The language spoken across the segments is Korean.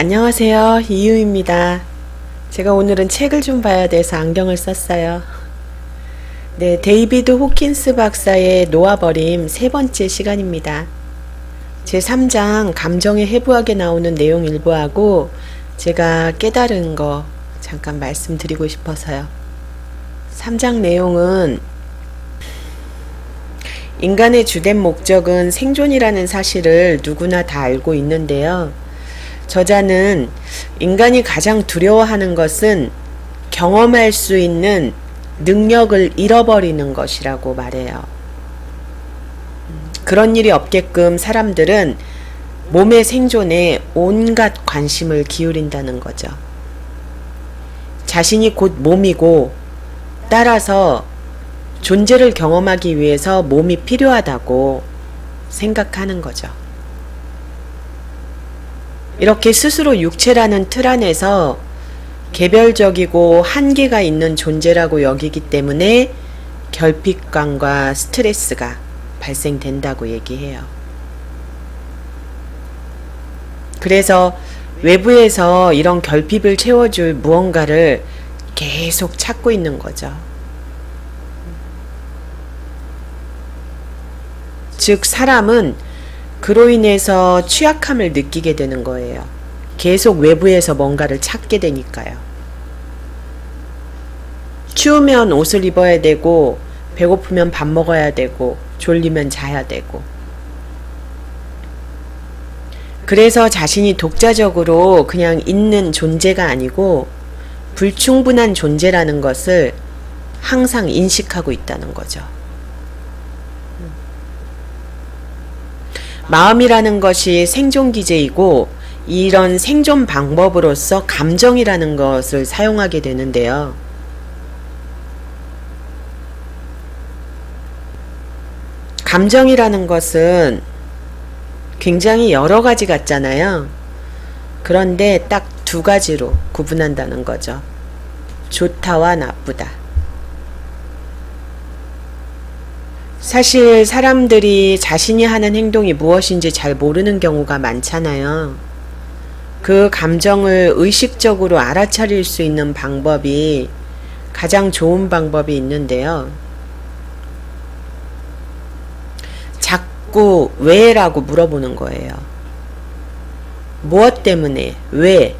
안녕하세요. 이유입니다. 제가 오늘은 책을 좀 봐야 돼서 안경을 썼어요. 네, 데이비드 호킨스 박사의 놓아버림 세 번째 시간입니다. 제 3장 감정에 해부하게 나오는 내용 일부하고 제가 깨달은 거 잠깐 말씀드리고 싶어서요. 3장 내용은 인간의 주된 목적은 생존이라는 사실을 누구나 다 알고 있는데요. 저자는 인간이 가장 두려워하는 것은 경험할 수 있는 능력을 잃어버리는 것이라고 말해요. 그런 일이 없게끔 사람들은 몸의 생존에 온갖 관심을 기울인다는 거죠. 자신이 곧 몸이고 따라서 존재를 경험하기 위해서 몸이 필요하다고 생각하는 거죠. 이렇게 스스로 육체라는 틀 안에서 개별적이고 한계가 있는 존재라고 여기기 때문에 결핍감과 스트레스가 발생된다고 얘기해요. 그래서 외부에서 이런 결핍을 채워줄 무언가를 계속 찾고 있는 거죠. 즉, 사람은 그로 인해서 취약함을 느끼게 되는 거예요. 계속 외부에서 뭔가를 찾게 되니까요. 추우면 옷을 입어야 되고, 배고프면 밥 먹어야 되고, 졸리면 자야 되고. 그래서 자신이 독자적으로 그냥 있는 존재가 아니고 불충분한 존재라는 것을 항상 인식하고 있다는 거죠. 마음이라는 것이 생존 기제이고 이런 생존 방법으로서 감정이라는 것을 사용하게 되는데요. 감정이라는 것은 굉장히 여러 가지 같잖아요. 그런데 딱 두 가지로 구분한다는 거죠. 좋다와 나쁘다. 사실 사람들이 자신이 하는 행동이 무엇인지 잘 모르는 경우가 많잖아요. 그 감정을 의식적으로 알아차릴 수 있는 방법이 가장 좋은 방법이 있는데요. 자꾸 왜라고 물어보는 거예요. 무엇 때문에? 왜?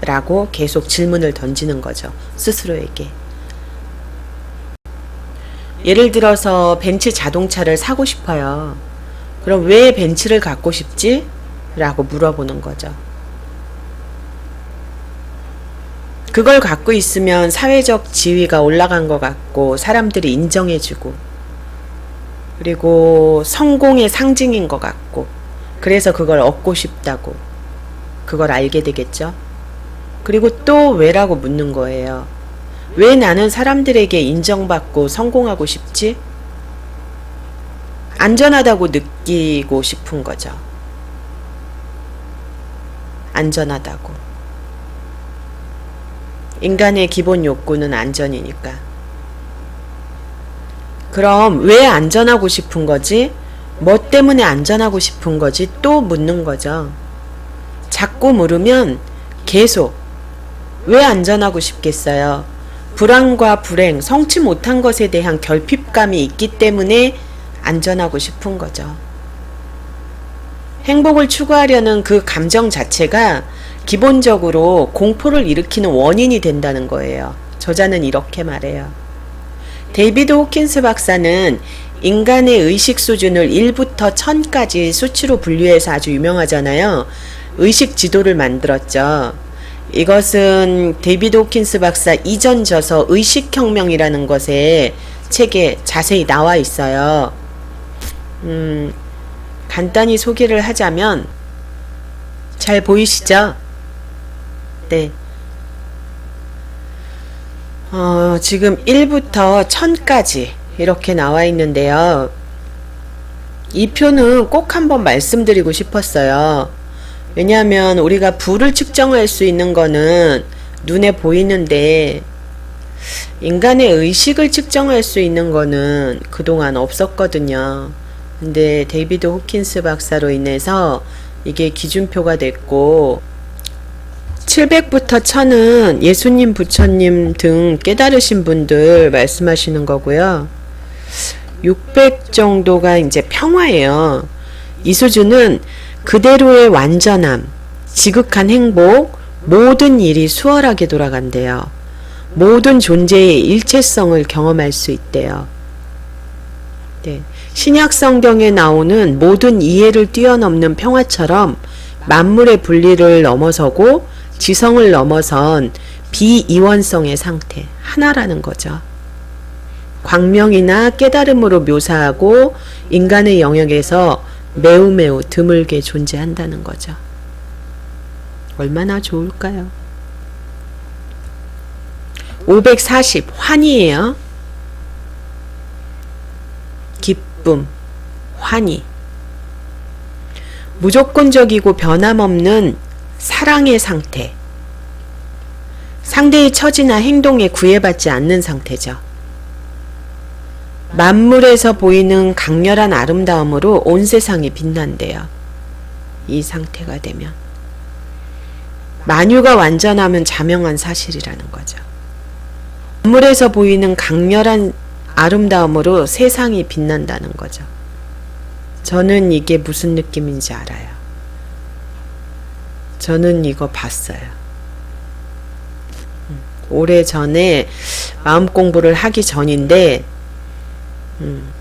라고 계속 질문을 던지는 거죠. 스스로에게. 예를 들어서 벤츠 자동차를 사고 싶어요. 그럼 왜 벤츠를 갖고 싶지? 라고 물어보는 거죠. 그걸 갖고 있으면 사회적 지위가 올라간 것 같고 사람들이 인정해주고 그리고 성공의 상징인 것 같고 그래서 그걸 얻고 싶다고 그걸 알게 되겠죠. 그리고 또 왜라고 묻는 거예요. 왜 나는 사람들에게 인정받고 성공하고 싶지? 안전하다고 느끼고 싶은 거죠. 안전하다고. 인간의 기본 욕구는 안전이니까. 그럼 왜 안전하고 싶은 거지? 뭐 때문에 안전하고 싶은 거지? 또 묻는 거죠. 자꾸 물으면 계속 왜 안전하고 싶겠어요? 불안과 불행, 성취 못한 것에 대한 결핍감이 있기 때문에 안전하고 싶은 거죠. 행복을 추구하려는 그 감정 자체가 기본적으로 공포를 일으키는 원인이 된다는 거예요. 저자는 이렇게 말해요. 데이비드 호킨스 박사는 인간의 의식 수준을 1부터 1000까지 수치로 분류해서 아주 유명하잖아요. 의식 지도를 만들었죠. 이것은 데이비드 호킨스 박사 이전 저서 의식혁명이라는 것에 책에 자세히 나와 있어요. 간단히 소개를 하자면 잘 보이시죠? 네. 지금 1부터 1000까지 이렇게 나와 있는데요. 이 표는 꼭 한번 말씀드리고 싶었어요. 왜냐하면 우리가 부를 측정할 수 있는 거는 눈에 보이는데 인간의 의식을 측정할 수 있는 거는 그동안 없었거든요. 근데 데이비드 호킨스 박사로 인해서 이게 기준표가 됐고 700부터 1000은 예수님, 부처님 등 깨달으신 분들 말씀하시는 거고요. 600 정도가 이제 평화예요. 이 수준은 그대로의 완전함, 지극한 행복, 모든 일이 수월하게 돌아간대요. 모든 존재의 일체성을 경험할 수 있대요. 네. 신약 성경에 나오는 모든 이해를 뛰어넘는 평화처럼 만물의 분리를 넘어서고 지성을 넘어선 비이원성의 상태, 하나라는 거죠. 광명이나 깨달음으로 묘사하고 인간의 영역에서 매우 드물게 존재한다는 거죠. 얼마나 좋을까요? 540 환희예요. 기쁨, 환희. 무조건적이고 변함없는 사랑의 상태. 상대의 처지나 행동에 구애받지 않는 상태죠. 만물에서 보이는 강렬한 아름다움으로 온 세상이 빛난대요. 이 상태가 되면. 만유가 완전하면 자명한 사실이라는 거죠. 만물에서 보이는 강렬한 아름다움으로 세상이 빛난다는 거죠. 저는 이게 무슨 느낌인지 알아요. 저는 이거 봤어요. 오래전에 마음 공부를 하기 전인데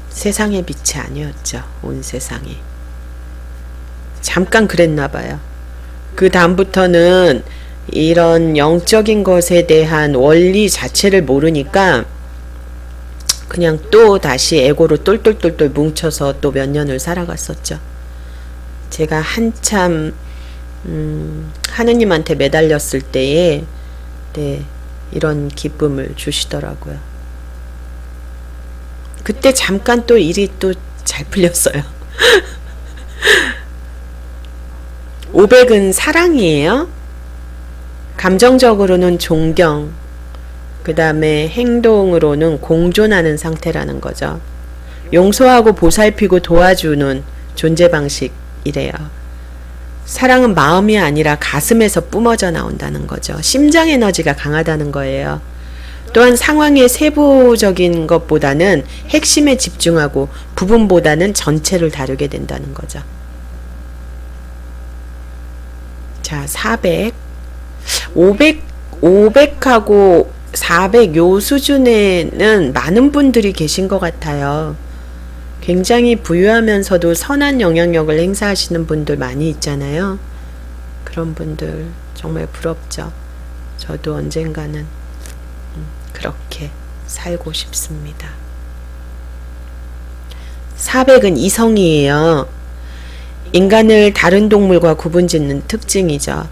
세상의 빛이 아니었죠. 온 세상이. 잠깐 그랬나 봐요. 그 다음부터는 이런 영적인 것에 대한 원리 자체를 모르니까 그냥 또 다시 에고로 똘똘똘똘 뭉쳐서 또 몇 년을 살아갔었죠. 제가 한참 하느님한테 매달렸을 때에 이런 기쁨을 주시더라고요. 그때 잠깐 또 일이 또 잘 풀렸어요. 500은 사랑이에요. 감정적으로는 존경, 그 다음에 행동으로는 공존하는 상태라는 거죠. 용서하고 보살피고 도와주는 존재 방식이래요. 사랑은 마음이 아니라 가슴에서 뿜어져 나온다는 거죠. 심장 에너지가 강하다는 거예요. 또한 상황의 세부적인 것보다는 핵심에 집중하고 부분보다는 전체를 다루게 된다는 거죠. 자, 400. 500하고 400 요 수준에는 많은 분들이 계신 것 같아요. 굉장히 부유하면서도 선한 영향력을 행사하시는 분들 많이 있잖아요. 그런 분들 정말 부럽죠. 저도 언젠가는 그렇게 살고 싶습니다. 400은 이성이에요. 인간을 다른 동물과 구분짓는 특징이죠.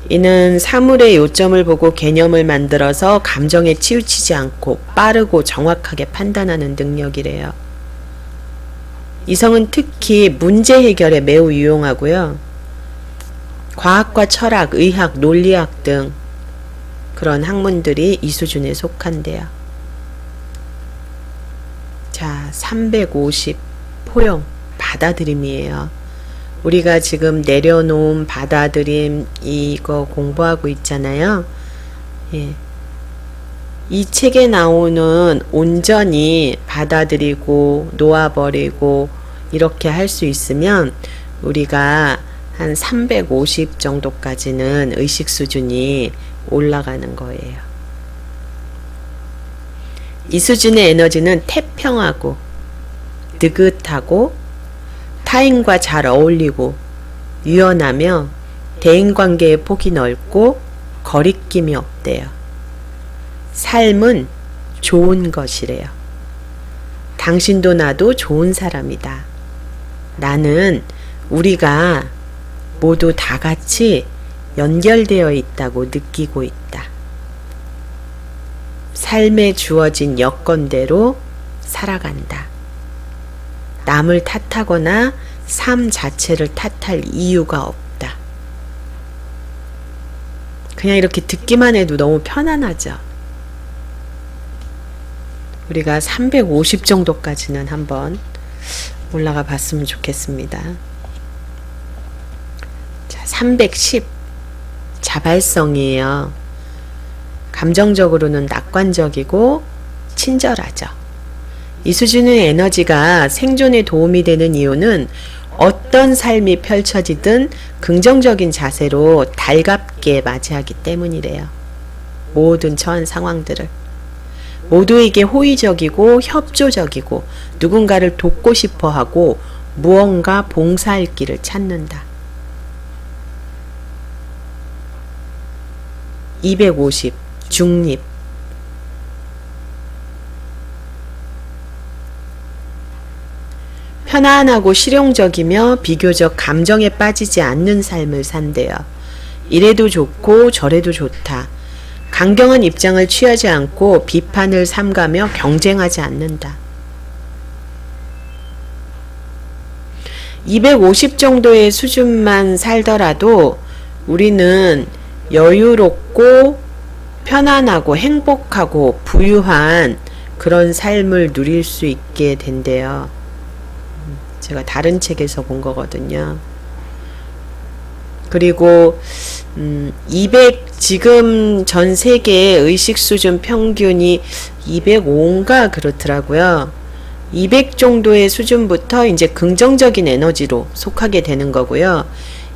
이는 사물의 요점을 보고 개념을 만들어서 감정에 치우치지 않고 빠르고 정확하게 판단하는 능력이래요. 이성은 특히 문제 해결에 매우 유용하고요. 과학과 철학, 의학, 논리학 등 그런 학문들이 이 수준에 속한대요. 자, 350 포용, 받아들임이에요. 우리가 지금 내려놓은 받아들임 이거 공부하고 있잖아요. 예. 이 책에 나오는 온전히 받아들이고 놓아버리고 이렇게 할 수 있으면 우리가 한 350 정도까지는 의식 수준이 올라가는 거예요. 이 수준의 에너지는 태평하고 느긋하고 타인과 잘 어울리고 유연하며 대인관계의 폭이 넓고 거리낌이 없대요. 삶은 좋은 것이래요. 당신도 나도 좋은 사람이다. 나는 우리가 모두 다 같이 연결되어 있다고 느끼고 있다. 삶에 주어진 여건대로 살아간다. 남을 탓하거나 삶 자체를 탓할 이유가 없다. 그냥 이렇게 듣기만 해도 너무 편안하죠. 우리가 350 정도까지는 한번 올라가 봤으면 좋겠습니다. 자, 310. 자발성이에요. 감정적으로는 낙관적이고 친절하죠. 이 수준의 에너지가 생존에 도움이 되는 이유는 어떤 삶이 펼쳐지든 긍정적인 자세로 달갑게 맞이하기 때문이래요. 모든 처한 상황들을. 모두에게 호의적이고 협조적이고 누군가를 돕고 싶어 하고 무언가 봉사할 길을 찾는다. 250. 중립. 편안하고 실용적이며 비교적 감정에 빠지지 않는 삶을 산대요. 이래도 좋고 저래도 좋다. 강경한 입장을 취하지 않고 비판을 삼가며 경쟁하지 않는다. 250 정도의 수준만 살더라도 우리는 여유롭고 편안하고 행복하고 부유한 그런 삶을 누릴 수 있게 된대요. 제가 다른 책에서 본 거거든요. 그리고 200 지금 전 세계의 의식 수준 평균이 205인가 그렇더라고요. 200 정도의 수준부터 이제 긍정적인 에너지로 속하게 되는 거고요.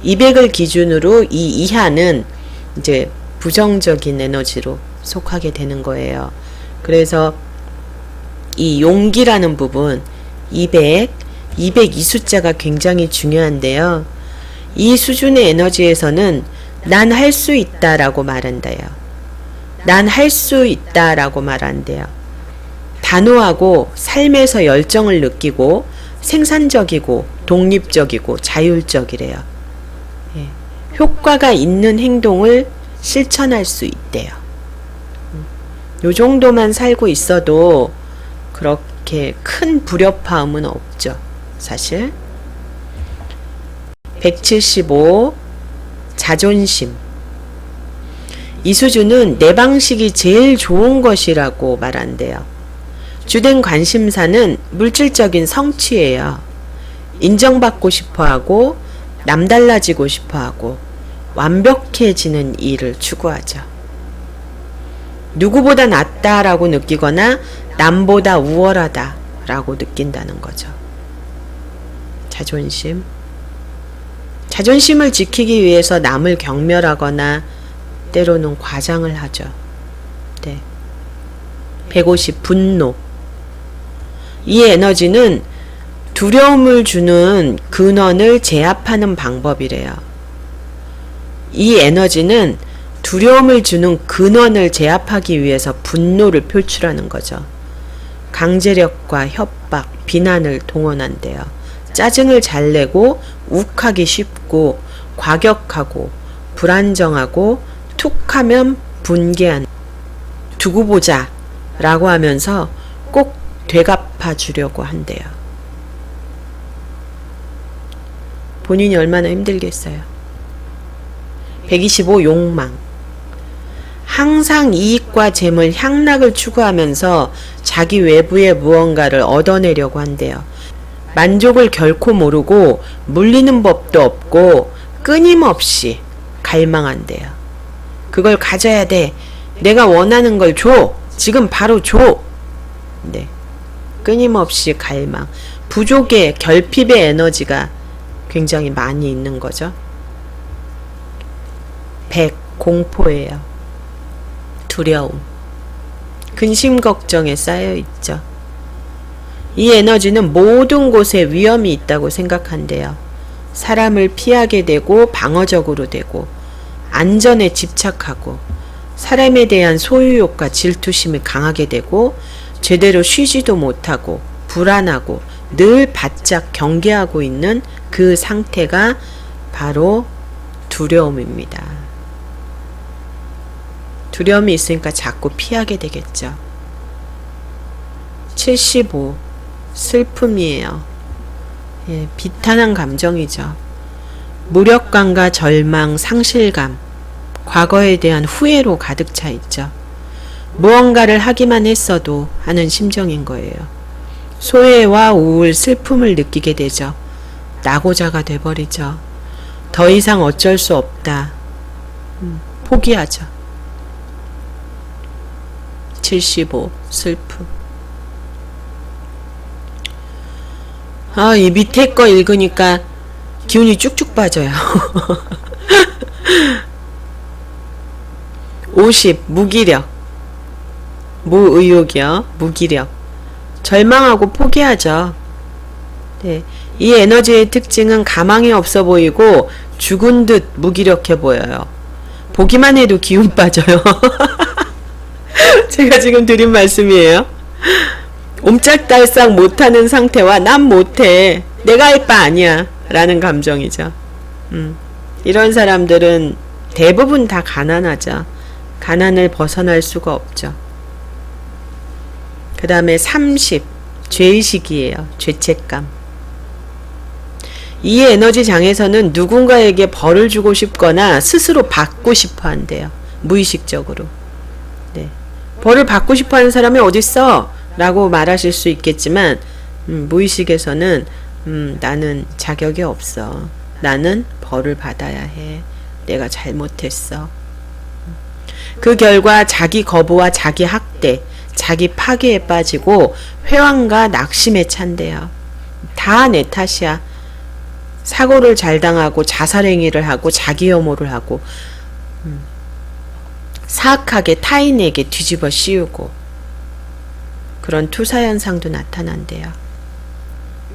200을 기준으로 이 이하는 이제 부정적인 에너지로 속하게 되는 거예요. 그래서 이 용기라는 부분 200 이 숫자가 굉장히 중요한데요. 이 수준의 에너지에서는 난 할 수 있다라고 말한대요. 난 할 수 있다라고 말한대요. 단호하고 삶에서 열정을 느끼고 생산적이고 독립적이고 자율적이래요. 예. 효과가 있는 행동을 실천할 수 있대요. 요 정도만 살고 있어도 그렇게 큰 불협화음은 없죠. 사실 175 자존심. 이 수준은 내 방식이 제일 좋은 것이라고 말한대요. 주된 관심사는 물질적인 성취예요. 인정받고 싶어하고 남달라지고 싶어하고 완벽해지는 일을 추구하죠. 누구보다 낫다라고 느끼거나 남보다 우월하다라고 느낀다는 거죠. 자존심. 자존심을 지키기 위해서 남을 경멸하거나 때로는 과장을 하죠. 네. 150. 분노. 이 에너지는 두려움을 주는 근원을 제압하는 방법이래요. 이 에너지는 두려움을 주는 근원을 제압하기 위해서 분노를 표출하는 거죠. 강제력과 협박, 비난을 동원한대요. 짜증을 잘 내고 욱하기 쉽고 과격하고 불안정하고 툭하면 분개한 두고 보자 라고 하면서 꼭 되갚아 주려고 한대요. 본인이 얼마나 힘들겠어요. 125 욕망. 항상 이익과 재물, 향락을 추구하면서 자기 외부의 무언가를 얻어내려고 한대요. 만족을 결코 모르고 물리는 법도 없고 끊임없이 갈망한대요. 그걸 가져야 돼. 내가 원하는 걸 줘. 지금 바로 줘. 네. 끊임없이 갈망. 부족의 결핍의 에너지가 굉장히 많이 있는 거죠. 100. 공포예요. 두려움. 근심 걱정에 쌓여 있죠. 이 에너지는 모든 곳에 위험이 있다고 생각한대요. 사람을 피하게 되고 방어적으로 되고 안전에 집착하고 사람에 대한 소유욕과 질투심이 강하게 되고 제대로 쉬지도 못하고 불안하고 늘 바짝 경계하고 있는 그 상태가 바로 두려움입니다. 두려움이 있으니까 자꾸 피하게 되겠죠. 75. 슬픔이에요. 예, 비탄한 감정이죠. 무력감과 절망, 상실감, 과거에 대한 후회로 가득 차 있죠. 무언가를 하기만 했어도 하는 심정인 거예요. 소외와 우울, 슬픔을 느끼게 되죠. 나고자가 돼버리죠. 더 이상 어쩔 수 없다. 포기하죠. 75 슬픔. 이 밑에 거 읽으니까 기운이 쭉쭉 빠져요. 50 무기력. 무의욕이요. 무기력. 절망하고 포기하죠. 네. 이 에너지의 특징은 가망이 없어 보이고 죽은 듯 무기력해 보여요. 보기만 해도 기운 빠져요. 제가 지금 드린 말씀이에요. 옴짝달싹 못하는 상태와 난 못해. 내가 할 바 아니야. 라는 감정이죠. 이런 사람들은 대부분 다 가난하죠. 가난을 벗어날 수가 없죠. 그 다음에 30 죄의식이에요. 죄책감. 이 에너지 장에서는 누군가에게 벌을 주고 싶거나 스스로 받고 싶어 한대요. 무의식적으로. 네. 벌을 받고 싶어 하는 사람이 어딨어? 라고 말하실 수 있겠지만 무의식에서는 나는 자격이 없어. 나는 벌을 받아야 해. 내가 잘못했어. 그 결과 자기 거부와 자기 학대, 자기 파괴에 빠지고 회왕과 낙심에 찬대요. 다 내 탓이야. 사고를 잘 당하고 자살행위를 하고 자기 혐오를 하고 사악하게 타인에게 뒤집어 씌우고 그런 투사현상도 나타난대요.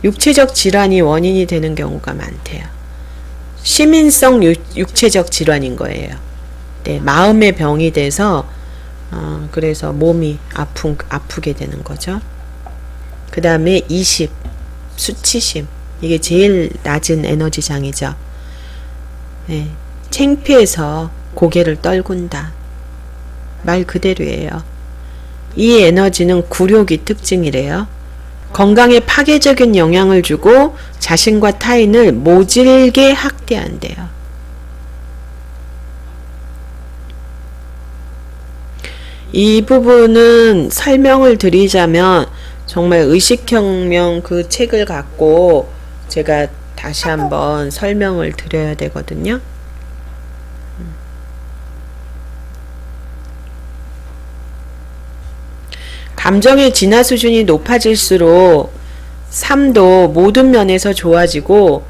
육체적 질환이 원인이 되는 경우가 많대요. 시민성 육체적 질환인 거예요. 네, 마음의 병이 돼서 그래서 몸이 아프게 되는 거죠. 그 다음에 20 수치심. 이게 제일 낮은 에너지장이죠. 네, 창피해서 고개를 떨군다. 말 그대로예요. 이 에너지는 굴욕이 특징이래요. 건강에 파괴적인 영향을 주고 자신과 타인을 모질게 학대한대요. 이 부분은 설명을 드리자면 정말 의식혁명 그 책을 갖고 제가 다시 한번 설명을 드려야 되거든요. 감정의 진화 수준이 높아질수록 삶도 모든 면에서 좋아지고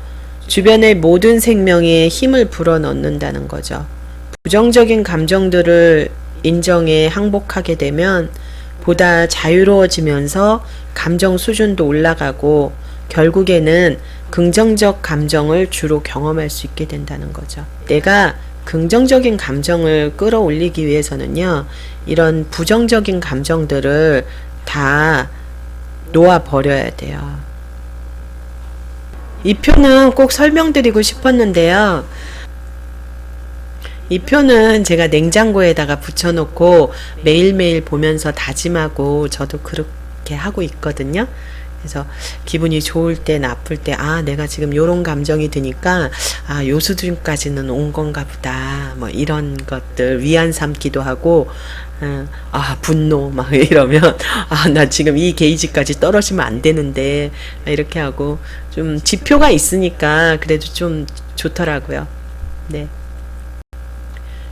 주변의 모든 생명에 힘을 불어넣는다는 거죠. 부정적인 감정들을 인정해 항복하게 되면 보다 자유로워지면서 감정 수준도 올라가고 결국에는 긍정적 감정을 주로 경험할 수 있게 된다는 거죠. 내가 긍정적인 감정을 끌어올리기 위해서는요, 이런 부정적인 감정들을 다 놓아버려야 돼요. 이 표는 꼭 설명드리고 싶었는데요. 이 표는 제가 냉장고에다가 붙여놓고 매일매일 보면서 다짐하고 저도 그렇게 하고 있거든요. 그래서 기분이 좋을 때 나쁠 때 내가 지금 요런 감정이 드니까 요 수준까지는 온 건가 보다 뭐 이런 것들 위안 삼기도 하고 분노 막 이러면 나 지금 이 게이지까지 떨어지면 안 되는데 이렇게 하고 좀 지표가 있으니까 그래도 좀 좋더라고요. 네.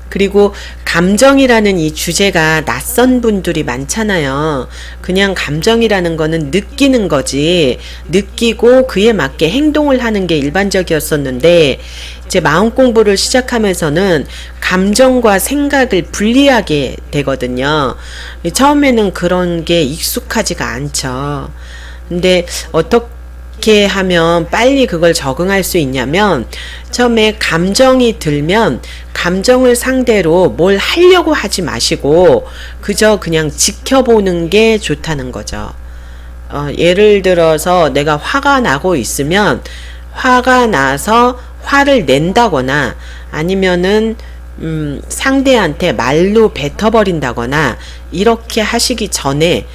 그리고 감정이라는 이 주제가 낯선 분들이 많잖아요. 그냥 감정이라는 거는 느끼는 거지, 느끼고 그에 맞게 행동을 하는 게 일반적이었었는데 이제 마음 공부를 시작하면서는 감정과 생각을 분리하게 되거든요. 처음에는 그런 게 익숙하지가 않죠. 근데 어떻게 하면 빨리 그걸 적응할 수 있냐면, 처음에 감정이 들면 감정을 상대로 뭘 하려고 하지 마시고 그저 그냥 지켜보는 게 좋다는 거죠. 예를 들어서 내가 화가 나고 있으면 화가 나서 화를 낸다거나 아니면은 상대한테 말로 뱉어버린다거나 이렇게 하시기 전에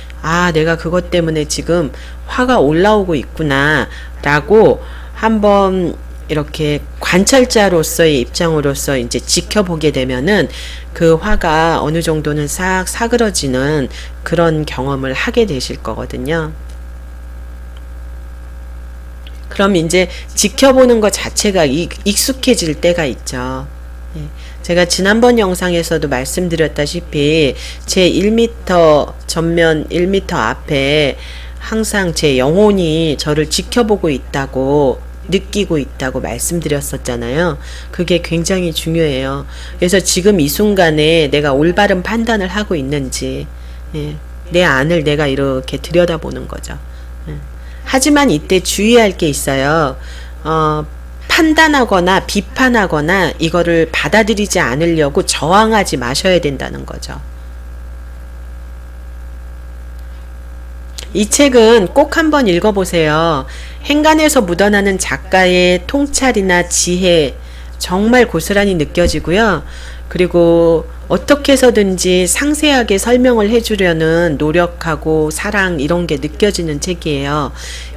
내가 그것 때문에 지금 화가 올라오고 있구나 라고 한번 이렇게 관찰자로서의 입장으로서 이제 지켜보게 되면은 그 화가 어느 정도는 싹 사그러지는 그런 경험을 하게 되실 거거든요. 그럼 이제 지켜보는 것 자체가 익숙해질 때가 있죠. 예, 제가 지난번 영상에서도 말씀드렸다시피 제 1m 전면 1m 앞에 항상 제 영혼이 저를 지켜보고 있다고 느끼고 있다고 말씀드렸었잖아요. 그게 굉장히 중요해요. 그래서 지금 이 순간에 내가 올바른 판단을 하고 있는지, 예, 내 안을 내가 이렇게 들여다보는 거죠. 예. 하지만 이때 주의할 게 있어요. 판단하거나 비판하거나 이거를 받아들이지 않으려고 저항하지 마셔야 된다는 거죠. 이 책은 꼭 한번 읽어보세요. 행간에서 묻어나는 작가의 통찰이나 지혜 정말 고스란히 느껴지고요. 그리고 어떻게 해서든지 상세하게 설명을 해주려는 노력하고 사랑 이런 게 느껴지는 책이에요.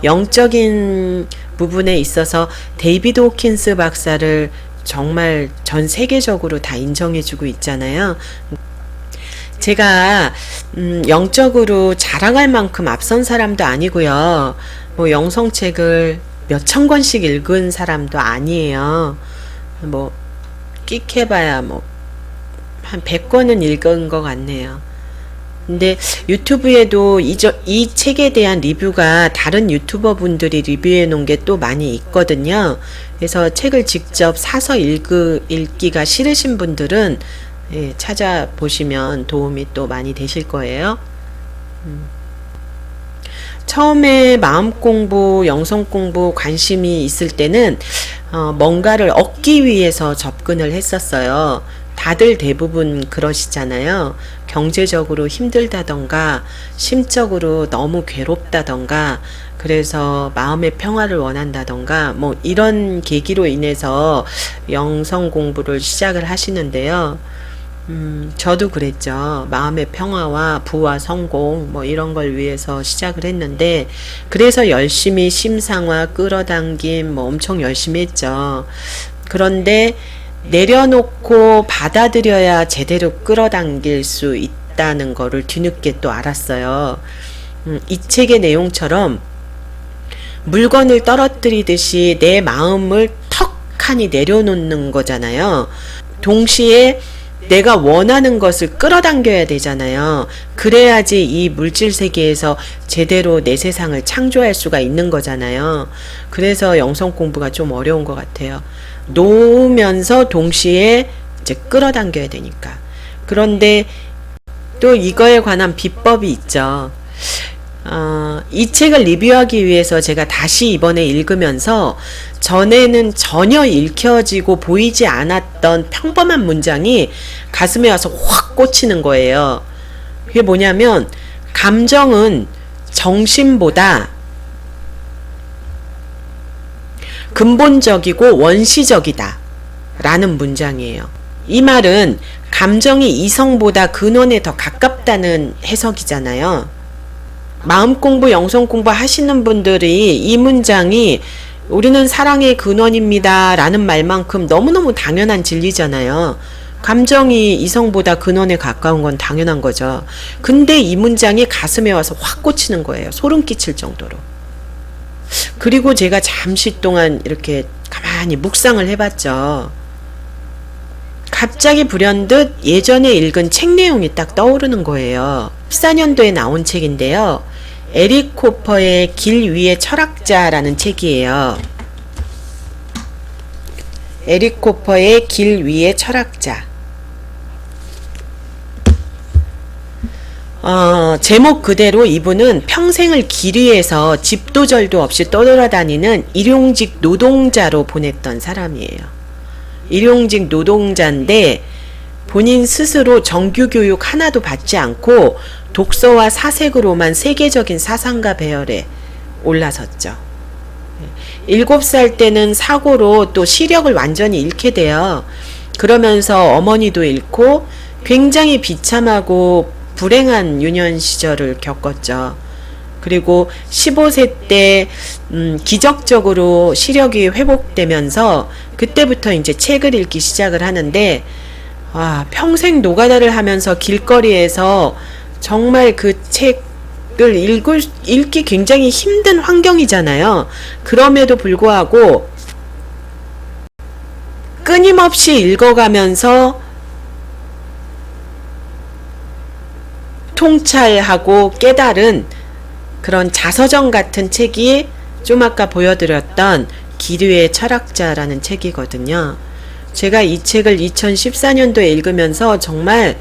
영적인 부분에 있어서 데이비드 호킨스 박사를 정말 전 세계적으로 다 인정해주고 있잖아요. 제가 영적으로 자랑할 만큼 앞선 사람도 아니고요. 뭐 영성책을 몇천 권씩 읽은 사람도 아니에요. 뭐 끽해봐야 뭐 한 100권은 읽은 것 같네요. 근데 유튜브에도 이 책에 대한 리뷰가 다른 유튜버 분들이 리뷰해 놓은 게 또 많이 있거든요. 그래서 책을 직접 사서 읽기가 싫으신 분들은, 예, 찾아보시면 도움이 또 많이 되실 거예요. 처음에 마음 공부, 영성 공부 관심이 있을 때는 뭔가를 얻기 위해서 접근을 했었어요. 다들 대부분 그러시잖아요. 경제적으로 힘들다던가 심적으로 너무 괴롭다던가 그래서 마음의 평화를 원한다던가 뭐 이런 계기로 인해서 영성 공부를 시작을 하시는데요. 저도 그랬죠. 마음의 평화와 부와 성공 뭐 이런 걸 위해서 시작을 했는데 그래서 열심히 심상화 끌어당김 뭐 엄청 열심히 했죠. 그런데 내려놓고 받아들여야 제대로 끌어당길 수 있다는 거를 뒤늦게 또 알았어요. 이 책의 내용처럼 물건을 떨어뜨리듯이 내 마음을 턱하니 내려놓는 거잖아요. 동시에 내가 원하는 것을 끌어당겨야 되잖아요. 그래야지 이 물질 세계에서 제대로 내 세상을 창조할 수가 있는 거잖아요. 그래서 영성 공부가 좀 어려운 것 같아요. 놓으면서 동시에 이제 끌어당겨야 되니까. 그런데 또 이거에 관한 비법이 있죠. 이 책을 리뷰하기 위해서 제가 다시 이번에 읽으면서 전에는 전혀 읽혀지고 보이지 않았던 평범한 문장이 가슴에 와서 확 꽂히는 거예요. 그게 뭐냐면 감정은 정신보다 근본적이고 원시적이다 라는 문장이에요. 이 말은 감정이 이성보다 근원에 더 가깝다는 해석이잖아요. 마음 공부, 영성 공부 하시는 분들이 이 문장이 우리는 사랑의 근원입니다 라는 말만큼 너무너무 당연한 진리잖아요. 감정이 이성보다 근원에 가까운 건 당연한 거죠. 근데 이 문장이 가슴에 와서 확 꽂히는 거예요. 소름 끼칠 정도로. 그리고 제가 잠시 동안 이렇게 가만히 묵상을 해봤죠. 갑자기 불현듯 예전에 읽은 책 내용이 딱 떠오르는 거예요. 14년도에 나온 책인데요. 에릭 코퍼의 길 위의 철학자라는 책이에요. 에릭 코퍼의 길 위의 철학자. 제목 그대로 이분은 평생을 길 위에서 집도 절도 없이 떠돌아다니는 일용직 노동자로 보냈던 사람이에요. 일용직 노동자인데 본인 스스로 정규교육 하나도 받지 않고 독서와 사색으로만 세계적인 사상가 배열에 올라섰죠. 7살 때는 사고로 또 시력을 완전히 잃게 돼요. 그러면서 어머니도 잃고 굉장히 비참하고 불행한 유년 시절을 겪었죠. 그리고 15세 때 기적적으로 시력이 회복되면서 그때부터 이제 책을 읽기 시작을 하는데 평생 노가다를 하면서 길거리에서 정말 그 책을 읽기 굉장히 힘든 환경이잖아요. 그럼에도 불구하고 끊임없이 읽어가면서 통찰하고 깨달은 그런 자서전 같은 책이 좀 아까 보여드렸던 기류의 철학자라는 책이거든요. 제가 이 책을 2014년도에 읽으면서 정말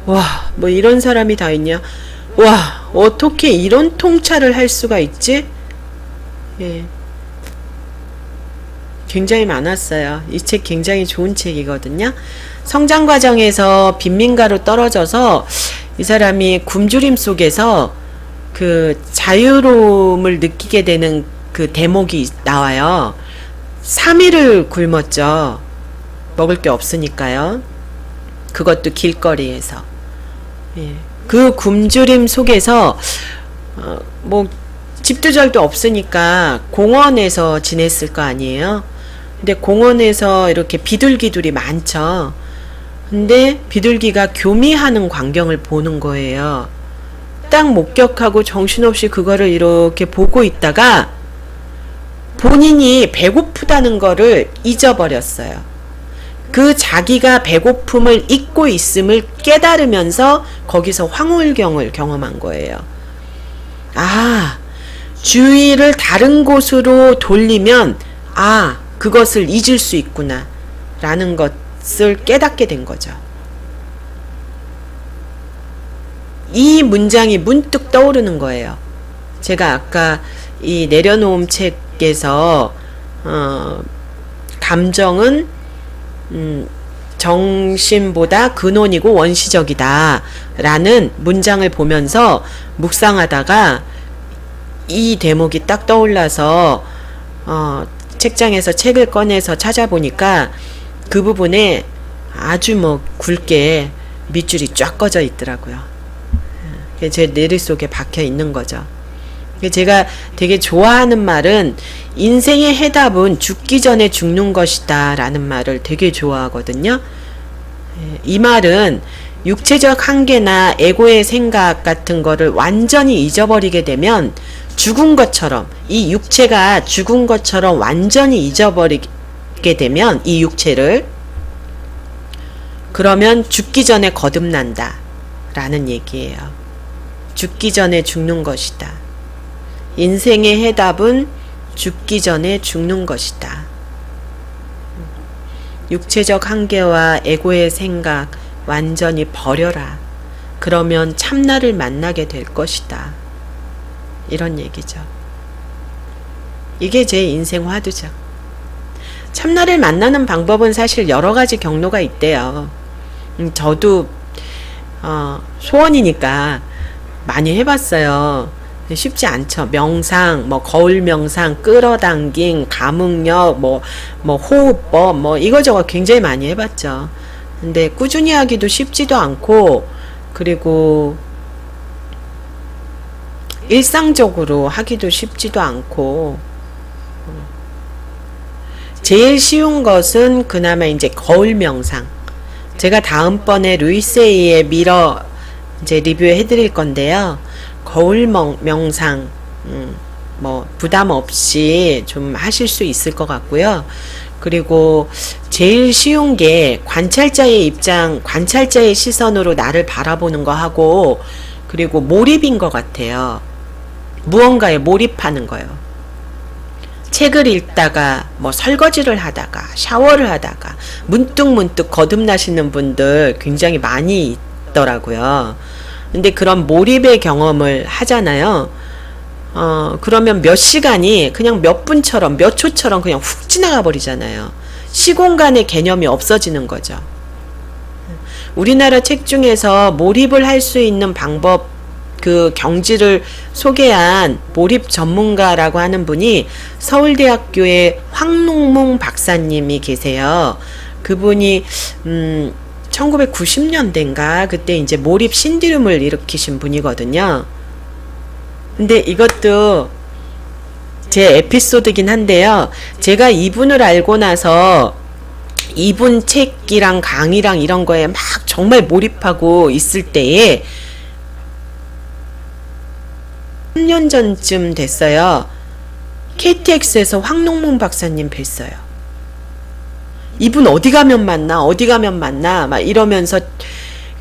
와, 뭐 이런 사람이 다 있냐? 와, 어떻게 이런 통찰을 할 수가 있지? 예. 굉장히 많았어요. 이 책 굉장히 좋은 책이거든요. 성장 과정에서 빈민가로 떨어져서 이 사람이 굶주림 속에서 그 자유로움을 느끼게 되는 그 대목이 나와요. 3일을 굶었죠. 먹을 게 없으니까요. 그것도 길거리에서. 예. 그 굶주림 속에서 뭐 집도 절도 없으니까 공원에서 지냈을 거 아니에요. 근데 공원에서 이렇게 비둘기들이 많죠. 근데 비둘기가 교미하는 광경을 보는 거예요. 딱 목격하고 정신없이 그거를 이렇게 보고 있다가 본인이 배고프다는 거를 잊어버렸어요. 그 자기가 배고픔을 잊고 있음을 깨달으면서 거기서 황홀경을 경험한 거예요. 아, 주의를 다른 곳으로 돌리면 그것을 잊을 수 있구나 라는 것을 깨닫게 된 거죠. 이 문장이 문득 떠오르는 거예요. 제가 아까 이 내려놓음 책에서 감정은 정신보다 근원이고 원시적이다 라는 문장을 보면서 묵상하다가 이 대목이 딱 떠올라서 책장에서 책을 꺼내서 찾아보니까 그 부분에 아주 뭐 굵게 밑줄이 쫙 꺼져 있더라고요. 제 뇌리 속에 박혀 있는 거죠. 제가 되게 좋아하는 말은 인생의 해답은 죽기 전에 죽는 것이다 라는 말을 되게 좋아하거든요. 이 말은 육체적 한계나 에고의 생각 같은 거를 완전히 잊어버리게 되면 죽은 것처럼, 이 육체가 죽은 것처럼 완전히 잊어버리게 되면 이 육체를, 그러면 죽기 전에 거듭난다 라는 얘기예요. 죽기 전에 죽는 것이다. 인생의 해답은 죽기 전에 죽는 것이다. 육체적 한계와 에고의 생각 완전히 버려라. 그러면 참나를 만나게 될 것이다. 이런 얘기죠. 이게 제 인생 화두죠. 참나를 만나는 방법은 사실 여러 가지 경로가 있대요. 저도 소원이니까 많이 해봤어요. 쉽지 않죠. 명상, 뭐 거울 명상, 끌어당김, 감응력, 뭐 호흡법, 뭐 이거저거 굉장히 많이 해봤죠. 근데 꾸준히 하기도 쉽지도 않고, 그리고 일상적으로 하기도 쉽지도 않고, 제일 쉬운 것은 그나마 이제 거울 명상. 제가 다음번에 루이세이의 미러 이제 리뷰해 드릴 건데요. 거울 명상, 뭐 부담 없이 좀 하실 수 있을 것 같고요. 그리고 제일 쉬운 게 관찰자의 입장, 관찰자의 시선으로 나를 바라보는 거 하고, 그리고 몰입인 것 같아요. 무언가에 몰입하는 거예요. 책을 읽다가, 뭐 설거지를 하다가, 샤워를 하다가, 문득 거듭나시는 분들 굉장히 많이 있더라고요. 근데 그런 몰입의 경험을 하잖아요. 그러면 몇 시간이 그냥 몇 분처럼, 몇 초처럼 그냥 훅 지나가 버리잖아요. 시공간의 개념이 없어지는 거죠. 우리나라 책 중에서 몰입을 할 수 있는 방법, 그 경지를 소개한 몰입 전문가라고 하는 분이 서울대학교의 황농문 박사님이 계세요. 그분이 1990년대인가 그때 이제 몰입 신디룸을 일으키신 분이거든요. 근데 이것도 제 에피소드긴 한데요. 제가 이분을 알고 나서 이분 책이랑 강의랑 이런 거에 막 정말 몰입하고 있을 때에 3년 전쯤 됐어요. KTX에서 황농문 박사님 뵀어요. 이분 어디 가면 만나, 어디 가면 만나, 막 이러면서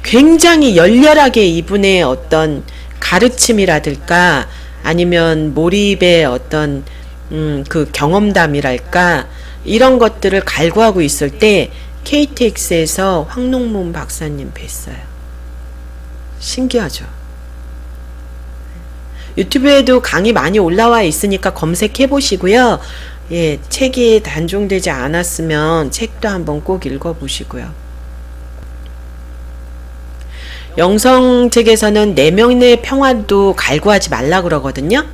굉장히 열렬하게 이분의 어떤 가르침이라든가 아니면 몰입의 어떤 그 경험담이랄까 이런 것들을 갈구하고 있을 때 KTX에서 황농문 박사님 뵀어요. 신기하죠? 유튜브에도 강의 많이 올라와 있으니까 검색해 보시고요. 예, 책이 단종되지 않았으면 책도 한번 꼭 읽어 보시고요. 영성책에서는 내면의 평화도 갈구하지 말라 그러거든요.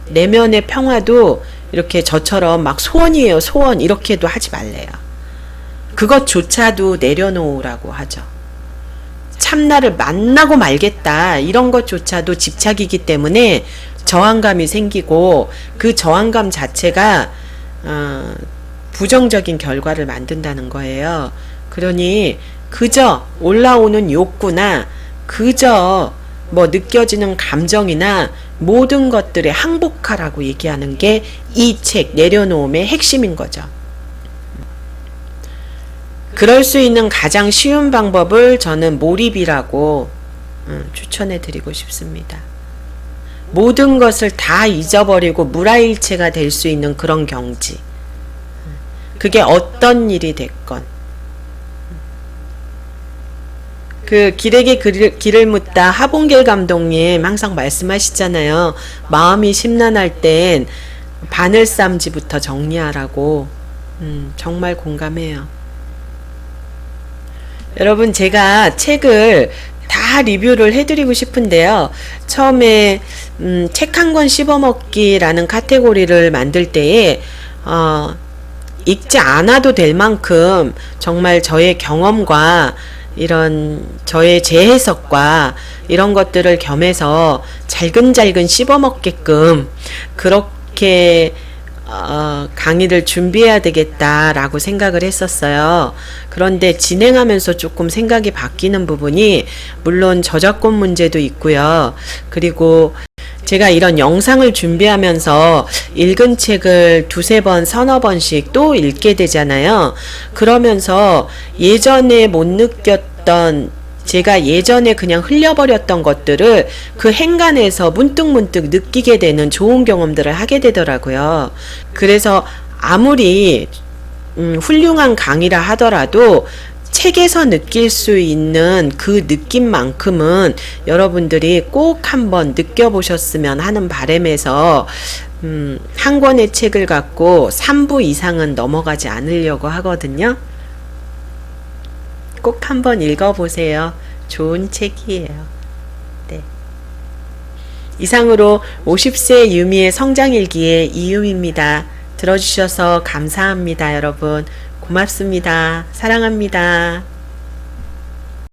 내면의 평화도 이렇게 저처럼 막 소원이에요, 소원 이렇게도 하지 말래요. 그것조차도 내려놓으라고 하죠. 참나를 만나고 말겠다 이런 것조차도 집착이기 때문에 저항감이 생기고 그 저항감 자체가 부정적인 결과를 만든다는 거예요. 그러니 그저 올라오는 욕구나 그저 뭐 느껴지는 감정이나 모든 것들에 항복하라고 얘기하는 게 이 책 내려놓음의 핵심인 거죠. 그럴 수 있는 가장 쉬운 방법을 저는 몰입이라고 추천해 드리고 싶습니다. 모든 것을 다 잊어버리고 무라일체가 될 수 있는 그런 경지. 그게 어떤 일이 됐건. 그 길에게 길을 묻다 하봉길 감독님 항상 말씀하시잖아요. 마음이 심란할 땐 바늘쌈지부터 정리하라고. 정말 공감해요. 여러분 제가 책을 다 리뷰를 해드리고 싶은데요. 처음에 책 한 권 씹어먹기라는 카테고리를 만들 때에 읽지 않아도 될 만큼 정말 저의 경험과 이런 저의 재해석과 이런 것들을 겸해서 잘근잘근 씹어먹게끔 그렇게 강의를 준비해야 되겠다라고 생각을 했었어요. 그런데 진행하면서 조금 생각이 바뀌는 부분이 물론 저작권 문제도 있고요. 그리고 제가 이런 영상을 준비하면서 읽은 책을 두세 번, 서너 번씩 또 읽게 되잖아요. 그러면서 예전에 못 느꼈던 제가 예전에 그냥 흘려버렸던 것들을 그 행간에서 문득문득 느끼게 되는 좋은 경험들을 하게 되더라고요. 그래서 아무리 훌륭한 강의라 하더라도 책에서 느낄 수 있는 그 느낌만큼은 여러분들이 꼭 한번 느껴보셨으면 하는 바람에서 한 권의 책을 갖고 3부 이상은 넘어가지 않으려고 하거든요. 꼭 한번 읽어보세요. 좋은 책이에요. 네. 이상으로 50세 유미의 성장일기의 이유미입니다. 들어주셔서 감사합니다, 여러분. 고맙습니다. 사랑합니다.